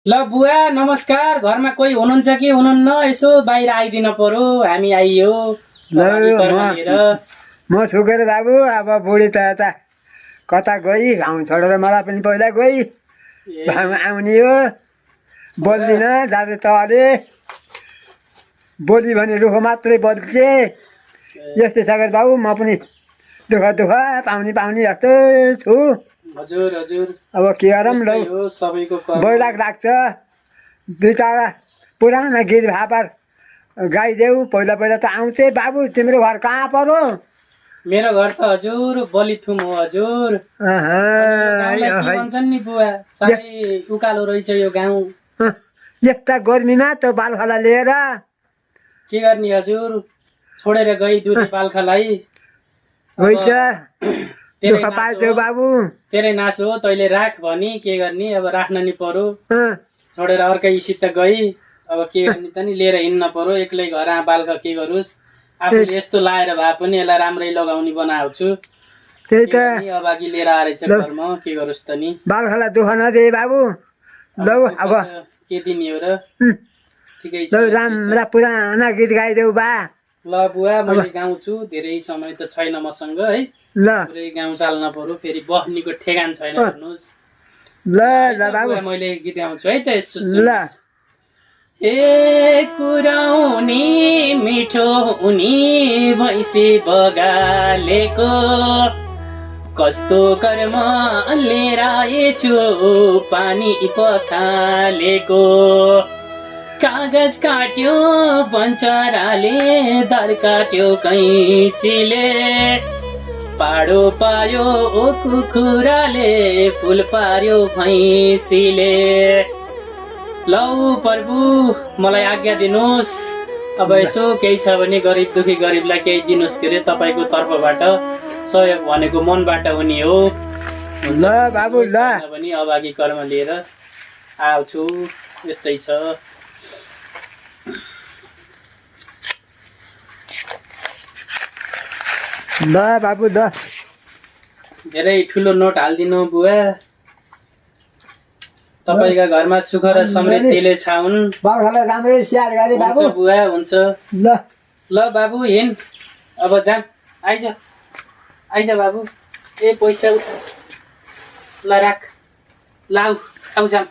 ल बुवा नमस्कार। घरमा कोही हुनुहुन्छ कि हुनुहुन्न? यसो बाहिर आइदिन पर्यो, हामी आइयो म सुकेर बाबु। अब बुढी त यता कता गई, गाउँ छोडेर मलाई पनि पहिला गई। आउने हो बोल्दिन दाजु त अरे बोली भने रुख मात्रै बोल्छे। यस्तै छ बाबु, म पनि दुःख पाउने जस्तो छु। हजुर हजुर अब के गरौँ लौ, सबैको बैलाग लाग्छ। दुई चारवटा पुरानो गीत भापर गाइदेऊ। पहिला त आउँथे। बाबु तिम्रो घर कहाँ पर्यो? मेरो घर त हजुर बलिथुम हो हजुर। भन्छन् नि बुवा, साह्रै उकालो रहेछ यो गाउँ। यस्ता गर्मीमा त बालखला लिएर के गर्ने हजुर, छोडेर गई दुधे बालखालाई। बाबु तेरै नास हो, तैँले राख भनी के गर्ने। अब राख्न नि पर्यो, छोडेर अर्कैसित गई। अब के गर्ने त नि, लिएर हिँड्न पर्यो। एक्लै घर बालका के गरोस्। आफूले यस्तो लाएर भए पनि यसलाई राम्रै लगाउने बनाउँछु। त्यही त अघि लिएर आएछ घरमा, के गरोस् त नि। बालखाला दुःख नदे बाबु। लौ अब के दिने हो र। ठिकै छ, राम्रा पुराना गीत गाइदेऊ बा। ल बुवा मैले गाउँछु, धेरै समय त छैन मसँग है। ल पुरै गाउँ चाल्न पर्यो, फेरि बस्नेको ठेगान छैन भन्नुहोस्। ल ल बाबु मैले गीत गाउँछु है त। यसो ल। ए कुराउनी मिठो हुनी भैँसी बगालेको, कस्तो कर्म लिएर आएछु पानी पखालेको। कागज काट्यो पञ्चराले, दर काट्यो कैँचीले, पाडो पायो कुखुराले, फुल पार्यो भैँसीले। लौ प्रभु मलाई आज्ञा दिनुहोस्। अब यसो केही छ भने गरिब दुखी गरिबलाई केही दिनुहोस् के अरे। तपाईँको तर्फबाट सहयोग भनेको मनबाट हुने हो। ल बाबु ल। भने अभागी कर्म लिएर आउँछु, यस्तै छ। ल बाबु ल। धेरै ठुलो नोट हालिदिनु बुवा। तपाईँका घरमा सुख र समृद्धिले छाउन्। बाबुलाई राम्ररी स्याहार गरे बाबु। हुन्छ बुवा हुन्छ। ल ल बाबु हिँड, अब जाम। आइज बाबु। ए पैसा ल राख, लाउ आउ जाम।